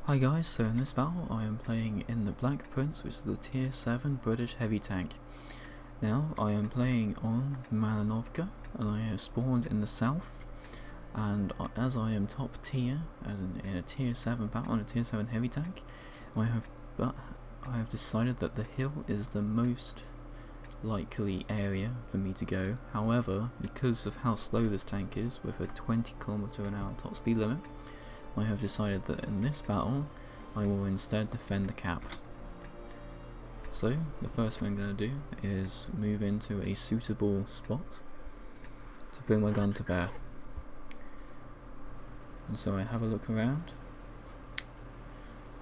Hi guys, so in this battle I am playing in the Black Prince, which is the tier 7 British heavy tank. Now I am playing on Malanovka and I have spawned in the south, and as I am top tier, as in a tier 7 battle on a tier 7 heavy tank, I have decided that the hill is the most likely area for me to go. However, because of how slow this tank is with a 20 km/h top speed limit, I have decided that in this battle I will instead defend the cap. So the first thing I'm going to do is move into a suitable spot to bring my gun to bear. And so I have a look around.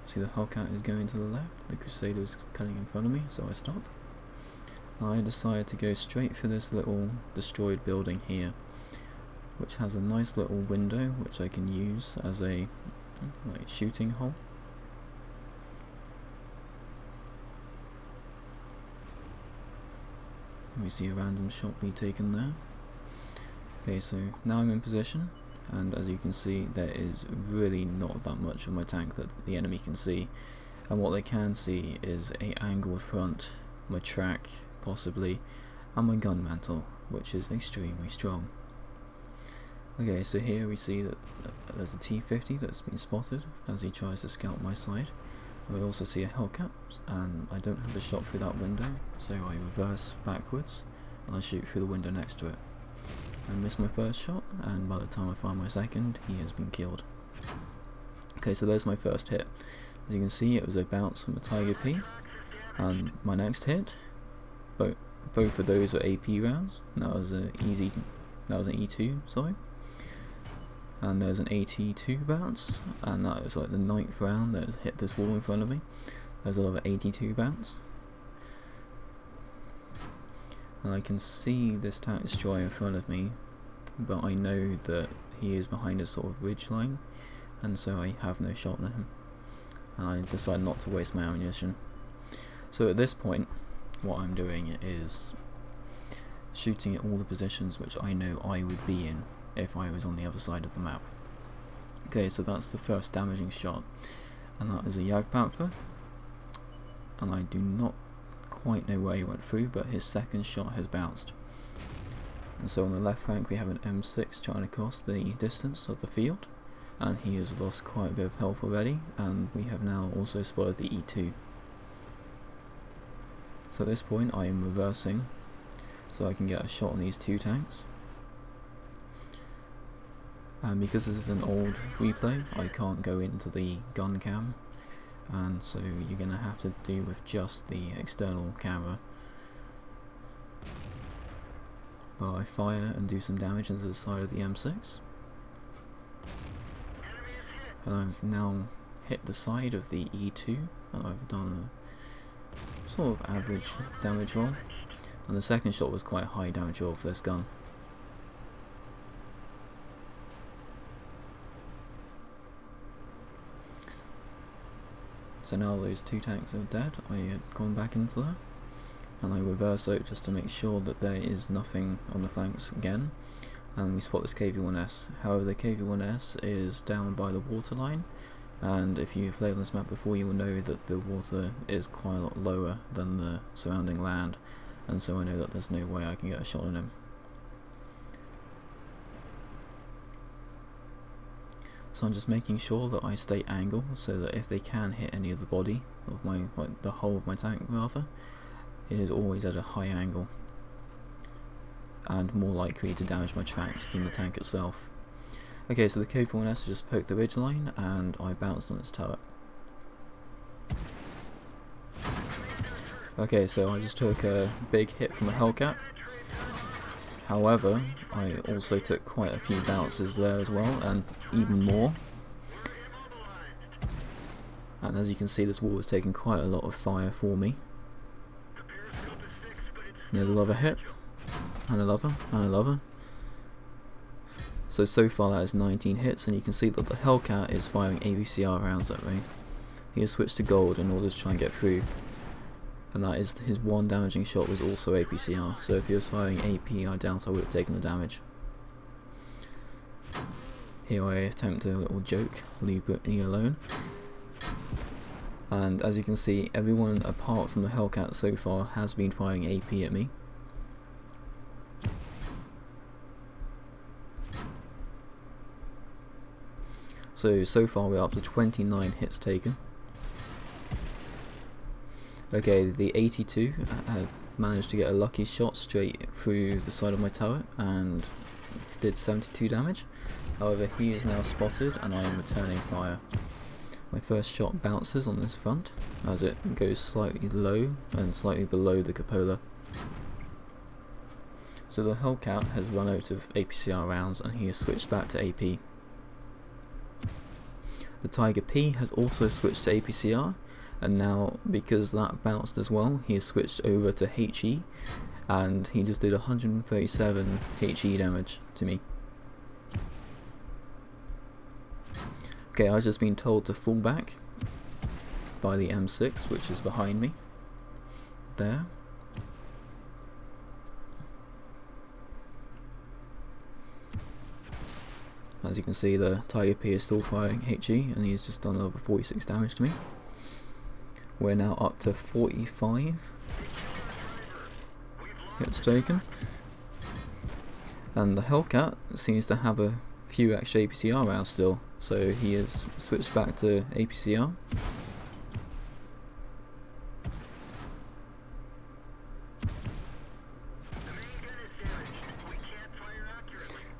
See the Hellcat is going to the left, the Crusader is cutting in front of me, so I stop. I decided to go straight for this little destroyed building here, which has a nice little window which I can use as a shooting hole. And we see a random shot be taken there. Okay, so now I'm in position, and as you can see there is really not that much of my tank that the enemy can see, and what they can see is a angled front, my track possibly, and my gun mantle, which is extremely strong. Okay, so here we see that there's a T-50 that's been spotted as he tries to scout my side. We also see a Hellcat, and I don't have a shot through that window, so I reverse backwards and I shoot through the window next to it. I miss my first shot, and by the time I find my second, he has been killed. Okay, so there's my first hit. As you can see, it was a bounce from a Tiger P, and my next hit, both of those are AP rounds. And that was an E2, sorry. And there's an AT2 bounce, and that was like the 9th round that has hit this wall in front of me. There's another 82 bounce, and I can see this tank destroyer in front of me, but I know that he is behind a sort of ridge line, and so I have no shot at him, and I decide not to waste my ammunition. So at this point, what I'm doing is shooting at all the positions which I know I would be in if I was on the other side of the map. Okay, so that's the first damaging shot, and that is a Jagdpanther, and I do not quite know where he went through, but his second shot has bounced. And so on the left flank we have an M6 trying to cross the distance of the field, and he has lost quite a bit of health already, and we have now also spotted the E2. So at this point I am reversing so I can get a shot on these two tanks. And because this is an old replay, I can't go into the gun cam, and so you're going to have to do with just the external camera. But I fire and do some damage into the side of the M6. And I've now hit the side of the E2, and I've done a sort of average damage roll. And the second shot was quite a high damage roll for this gun. So now those two tanks are dead, I had gone back into there, and I reverse out just to make sure that there is nothing on the flanks again, and we spot this KV-1S. However, the KV-1S is down by the waterline, and if you've played on this map before you will know that the water is quite a lot lower than the surrounding land, and so I know that there's no way I can get a shot on him. So I'm just making sure that I stay angled so that if they can hit any of the body of my, the hull of my tank rather, it is always at a high angle and more likely to damage my tracks than the tank itself. Okay, so the KV-1S just poked the ridgeline and I bounced on its turret. Okay, so I just took a big hit from a Hellcat. However, I also took quite a few bounces there as well, and even more. And as you can see, this wall is taking quite a lot of fire for me. And there's another hit, and another, and another. So far that is 19 hits, and you can see that the Hellcat is firing ABCR rounds at me. He has switched to gold in order to try and get through. And that is his one damaging shot was also APCR, so if he was firing AP, I doubt I would have taken the damage. Here I attempt a little joke, leave Brittany alone. And as you can see, everyone apart from the Hellcat so far has been firing AP at me. So far we're up to 29 hits taken. Okay, the 82 managed to get a lucky shot straight through the side of my turret and did 72 damage. However, he is now spotted and I am returning fire. My first shot bounces on this front as it goes slightly low and slightly below the cupola. So the Hellcat has run out of APCR rounds and he has switched back to AP. The Tiger P has also switched to APCR, and now because that bounced as well, he has switched over to HE, and he just did 137 HE damage to me. Okay, I've just been told to fall back by the M6, which is behind me there. As you can see, the Tiger P is still firing HE and he's just done over 46 damage to me. We're now up to 45 hits taken. And the Hellcat seems to have a few extra APCR rounds still, so he has switched back to APCR.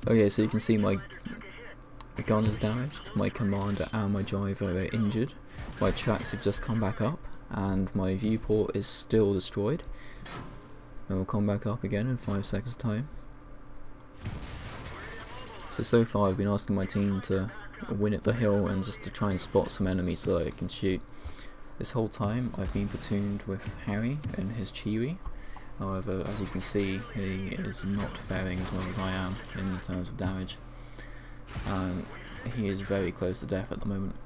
Okay, so you can see my gun is damaged, my commander and my driver are injured, my tracks have just come back up, and my viewport is still destroyed. And will come back up again in 5 seconds time. So far I've been asking my team to win at the hill and just to try and spot some enemies so that I can shoot. This whole time I've been platooned with Harry and his Chiwi. However, as you can see, he is not faring as well as I am in terms of damage. And he is very close to death at the moment.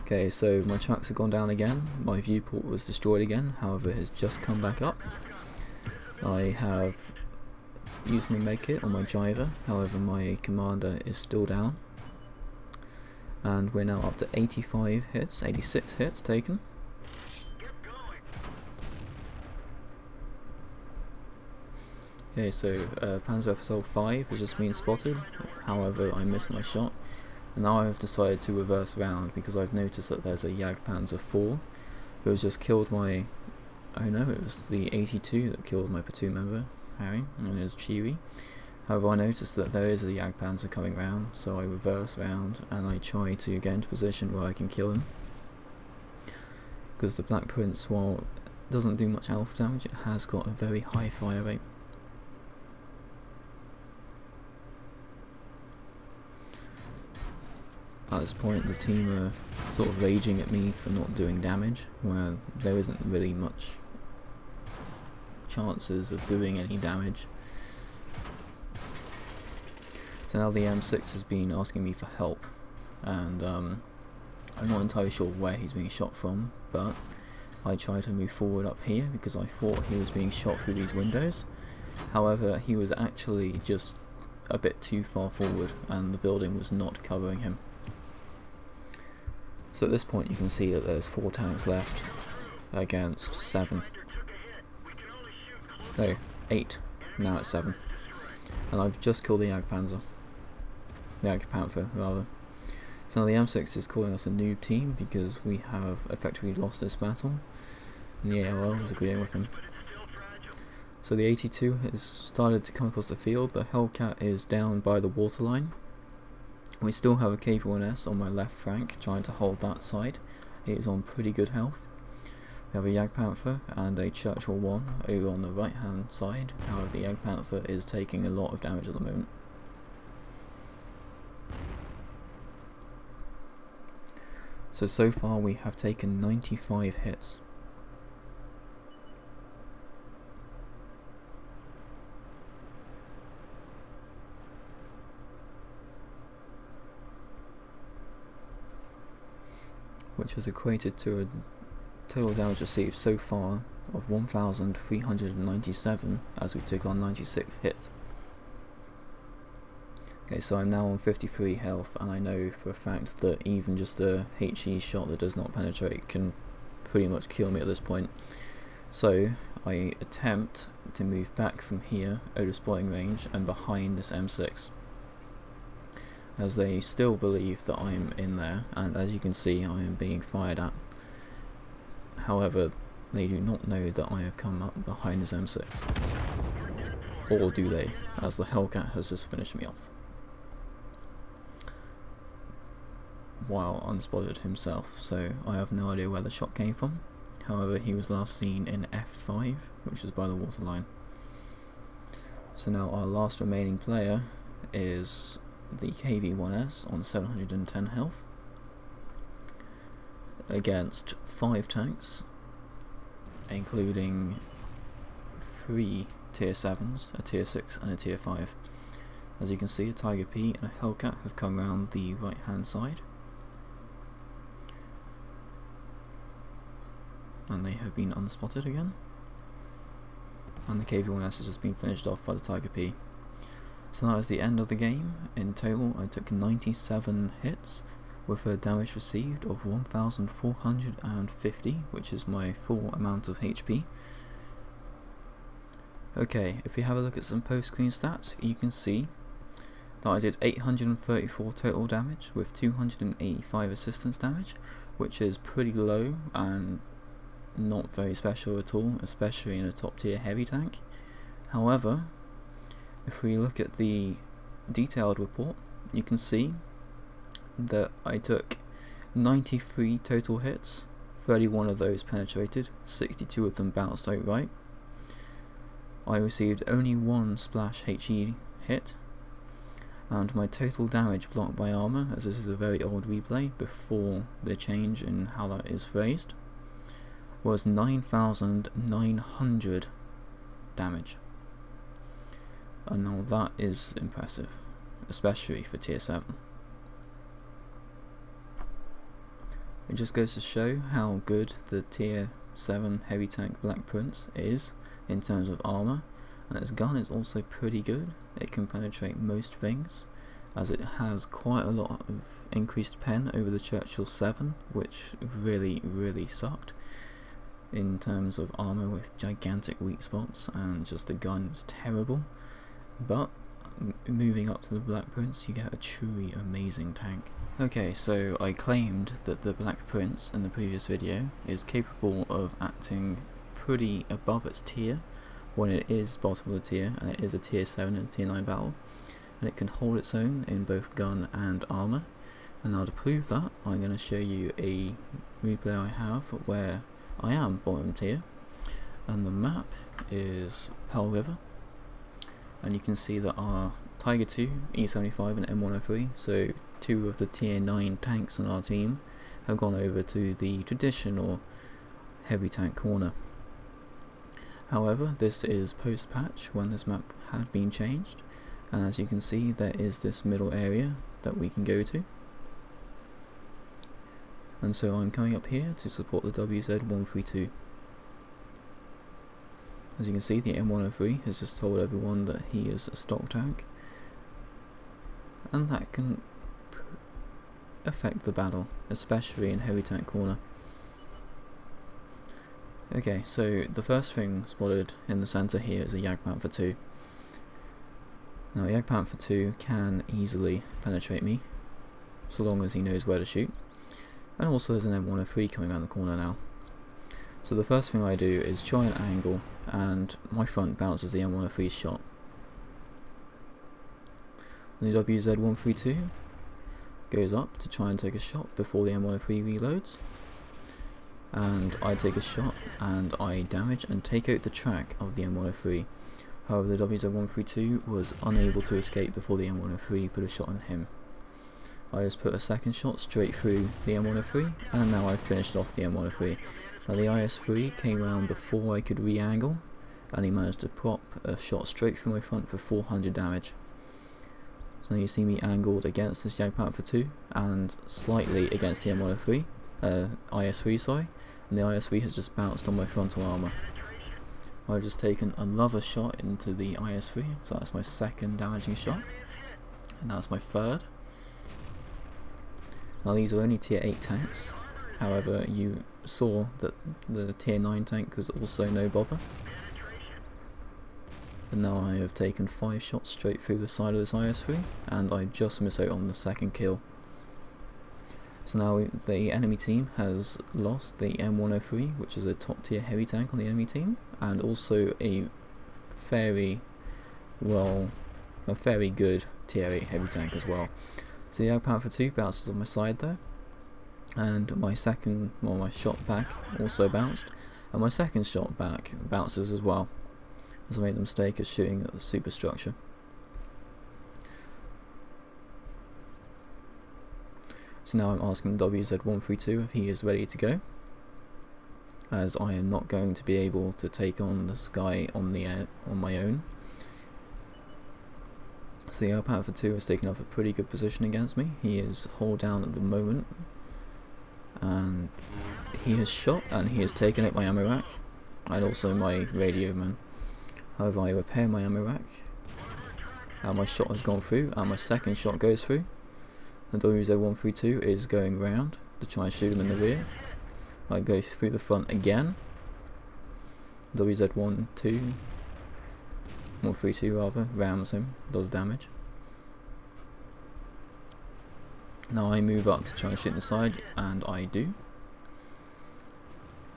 Okay, so my tracks have gone down again, my viewport was destroyed again, however it has just come back up. I have used my medkit on my driver, however my commander is still down. And we're now up to 85 hits, 86 hits taken. Okay, so Panzer Assault 5 has just been spotted, however I missed my shot. And now I have decided to reverse round because I've noticed that there's a Panzer 4 who has just killed my... oh no, it was the 82 that killed my platoon member, Harry, and his Chiwi. However, I noticed that there is a Panzer coming round, so I reverse round and I try to get into position where I can kill him. Because the Black Prince, while it doesn't do much alpha damage, it has got a very high fire rate. At this point, the team are sort of raging at me for not doing damage, where there isn't really much chances of doing any damage. So now the M6 has been asking me for help, and I'm not entirely sure where he's being shot from, but I tried to move forward up here because I thought he was being shot through these windows. However, he was actually just a bit too far forward and the building was not covering him. So at this point you can see that there's 4 tanks left against 7. No, 8. Now it's 7. And I've just killed the Jagdpanzer. The Jagdpanther, rather. So now the M6 is calling us a noob team because we have effectively lost this battle. And the ALL is agreeing with him. So the 82 has started to come across the field. The Hellcat is down by the waterline. We still have a K4S on my left flank trying to hold that side. It is on pretty good health. We have a Jagdpanther and a Churchill 1 over on the right hand side. However, the Jagdpanther is taking a lot of damage at the moment. So far we have taken 95 hits. Which has equated to a total damage received so far of 1,397 as we took on 96 hits. Okay, so I'm now on 53 health, and I know for a fact that even just a HE shot that does not penetrate can pretty much kill me at this point. So I attempt to move back from here out of spotting range and behind this M6, as they still believe that I'm in there, and as you can see I am being fired at. However, they do not know that I have come up behind this M6. Or do they, as the Hellcat has just finished me off, while unspotted himself, so I have no idea where the shot came from. However, he was last seen in F5, which is by the waterline. So now our last remaining player is the KV-1S on 710 health, against 5 tanks, including 3 tier 7s, a tier 6 and a tier 5. As you can see, a Tiger P and a Hellcat have come around the right hand side, and they have been unspotted again, and the KV-1S has just been finished off by the Tiger P. So that is the end of the game. In total I took 97 hits with a damage received of 1450, which is my full amount of HP. Okay, if we have a look at some post-screen stats, you can see that I did 834 total damage with 285 assistance damage, which is pretty low and not very special at all, especially in a top tier heavy tank. However, if we look at the detailed report, you can see that I took 93 total hits, 31 of those penetrated, 62 of them bounced outright. I received only 1 splash HE hit, and my total damage blocked by armor, as this is a very old replay before the change in how that is phrased, was 9,900 damage. And now that is impressive, especially for tier 7. It just goes to show how good the tier 7 heavy tank Black Prince is in terms of armor, and its gun is also pretty good. It can penetrate most things, as it has quite a lot of increased pen over the Churchill 7, which really sucked in terms of armor, with gigantic weak spots, and just the gun was terrible. But moving up to the Black Prince, you get a truly amazing tank. Okay, so I claimed that the Black Prince in the previous video is capable of acting pretty above its tier when it is bottom of the tier, and it is a tier 7 and tier 9 battle, and it can hold its own in both gun and armor. And now to prove that, I'm going to show you a replay I have where I am bottom tier, and the map is Pearl River, and you can see that our Tiger 2, E75 and M103, so 2 of the tier 9 tanks on our team, have gone over to the traditional heavy tank corner. However, this is post patch when this map had been changed, and as you can see there is this middle area that we can go to. And so I'm coming up here to support the WZ-132. As you can see, the M103 has just told everyone that he is a stock tank, and that can affect the battle, especially in heavy tank corner. Okay, so the first thing spotted in the centre here is a Jagdpanther 2. Now Jagdpanther 2 can easily penetrate me, so long as he knows where to shoot. And also there's an M103 coming around the corner now. So the first thing I do is try an angle, and my front bounces the M103's shot. The WZ-132 goes up to try and take a shot before the M103 reloads, and I take a shot and I damage and take out the track of the M103. However, the WZ-132 was unable to escape before the M103 put a shot on him. I just put a second shot straight through the M103, and now I've finished off the M103. Now the IS-3 came round before I could re-angle, and he managed to prop a shot straight through my front for 400 damage. So now you see me angled against this Jagdpanther 2, and slightly against the M103, IS-3 sorry, and the IS-3 has just bounced on my frontal armour. I've just taken another shot into the IS-3, so that's my second damaging shot. and that's my third. Now these are only tier 8 tanks, however you saw that the tier 9 tank was also no bother. But now I have taken 5 shots straight through the side of this IS-3 and I just miss out on the second kill. So now the enemy team has lost the M103, which is a top tier heavy tank on the enemy team, and also a very good tier 8 heavy tank as well. So the Power for 2 bounces on my side there, and my shot back also bounced, and my second shot back bounces as well, as I made the mistake of shooting at the superstructure. So now I'm asking WZ132 if he is ready to go, as I am not going to be able to take on this guy on my own. So the Power for 2 has taken up a pretty good position against me. He is hull down at the moment, and he has shot and he has taken out my ammo rack and also my radio man. However, I repair my ammo rack and my shot has gone through and my second shot goes through. The WZ132 is going round to try and shoot him in the rear. I go through the front again. WZ132 rather, rams him, does damage. Now I move up to try and shoot in the side, and I do.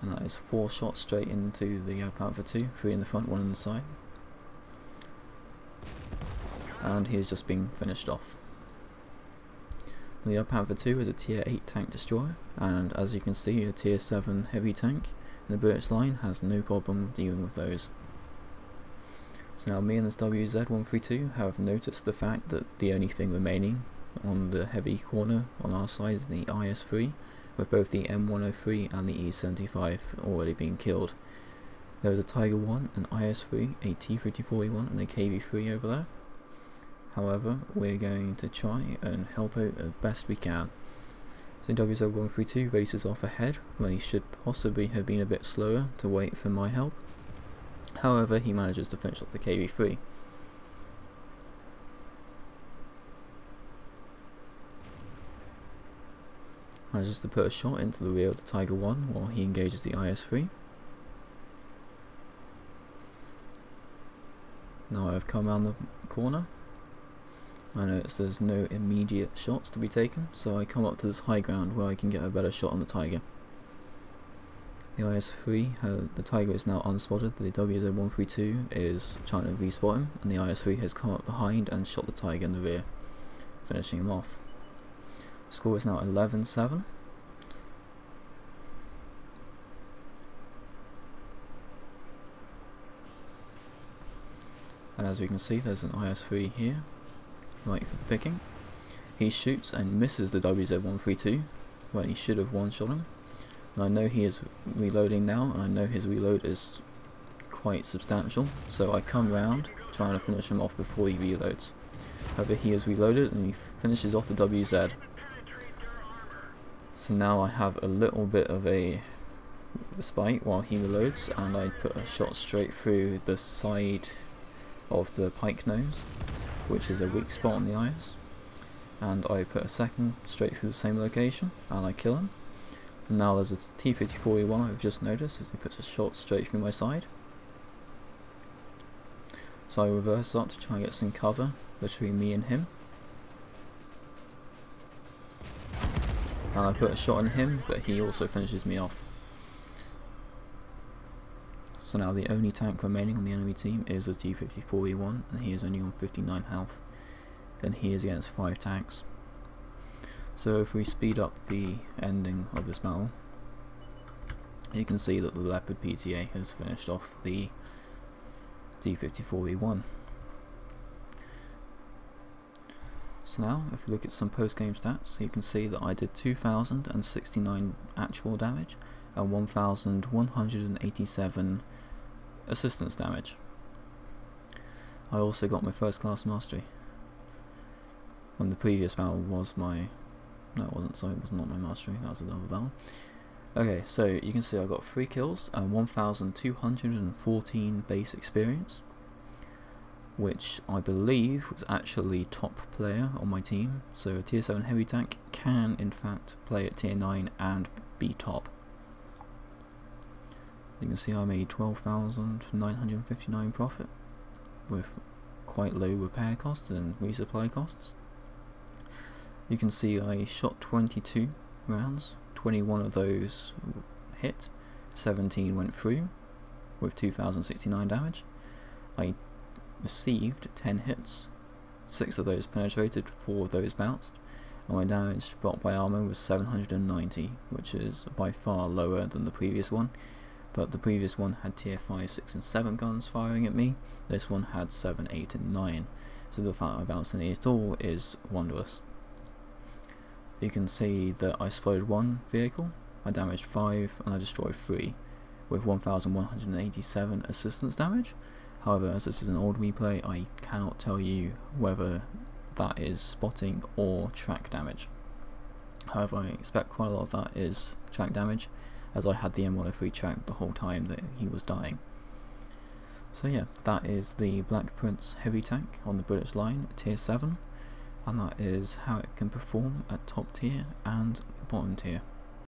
And that is 4 shots straight into the Power for 2, 3 in the front, 1 in the side. And he has just been finished off. The Power for 2 is a tier 8 tank destroyer, and as you can see, a tier 7 heavy tank in the British line has no problem dealing with those. So now me and this WZ132 have noticed the fact that the only thing remaining on the heavy corner on our side is the IS-3, with both the M103 and the E75 already being killed. There is a Tiger 1, an IS-3, a T-54E1 and a KV-3 over there. However, we're going to try and help out as best we can. So WZ132 races off ahead when he should possibly have been a bit slower to wait for my help. However, he manages to finish off the KV-3. Manages to put a shot into the rear of the Tiger 1 while he engages the IS-3. Now I've come around the corner. I notice there's no immediate shots to be taken, so I come up to this high ground where I can get a better shot on the Tiger. The IS-3, the Tiger is now unspotted, the WZ132 is trying to respot him, and the IS-3 has come up behind and shot the Tiger in the rear, finishing him off. The score is now 11-7. And as we can see, there's an IS-3 here, right for the picking. He shoots and misses the WZ132 when he should have one-shot him. And I know he is reloading now, and I know his reload is quite substantial, so I come round trying to finish him off before he reloads. However, he is reloaded and he finishes off the WZ. So now I have a little bit of a respite while he reloads, and I put a shot straight through the side of the pike nose, which is a weak spot on the IS, and I put a second straight through the same location and I kill him. And now there's a T-54E1 I've just noticed as he puts a shot straight through my side. So I reverse up to try and get some cover between me and him. And I put a shot on him, but he also finishes me off. So now the only tank remaining on the enemy team is a T-54E1, and he is only on 59 health. And he is against 5 tanks. So if we speed up the ending of this battle, you can see that the Leopard PTA has finished off the T-54E1. So now, if we look at some post-game stats, you can see that I did 2,069 actual damage and 1,187 assistance damage. I also got my first class mastery. When the previous battle was my... no, it wasn't, sorry, it was not my mastery, that was another battle. Okay, so you can see I got 3 kills and 1,214 base experience. which I believe was actually top player on my team. So a tier 7 heavy tank can in fact play at tier 9 and be top. You can see I made 12,959 profit with quite low repair costs and resupply costs. You can see I shot 22 rounds, 21 of those hit, 17 went through with 2,069 damage. I received 10 hits, 6 of those penetrated, 4 of those bounced, and my damage brought by armor was 790, which is by far lower than the previous one. But the previous one had tier 5, 6 and 7 guns firing at me, this one had 7, 8 and 9, so the fact I bounced any at all is wondrous. You can see that I exploded 1 vehicle, I damaged 5 and I destroyed 3, with 1,187 assistance damage. However, as this is an old replay, I cannot tell you whether that is spotting or track damage. However, I expect quite a lot of that is track damage, as I had the M103 tracked the whole time that he was dying. So yeah, that is the Black Prince heavy tank on the British line, tier 7, and that is how it can perform at top tier and bottom tier.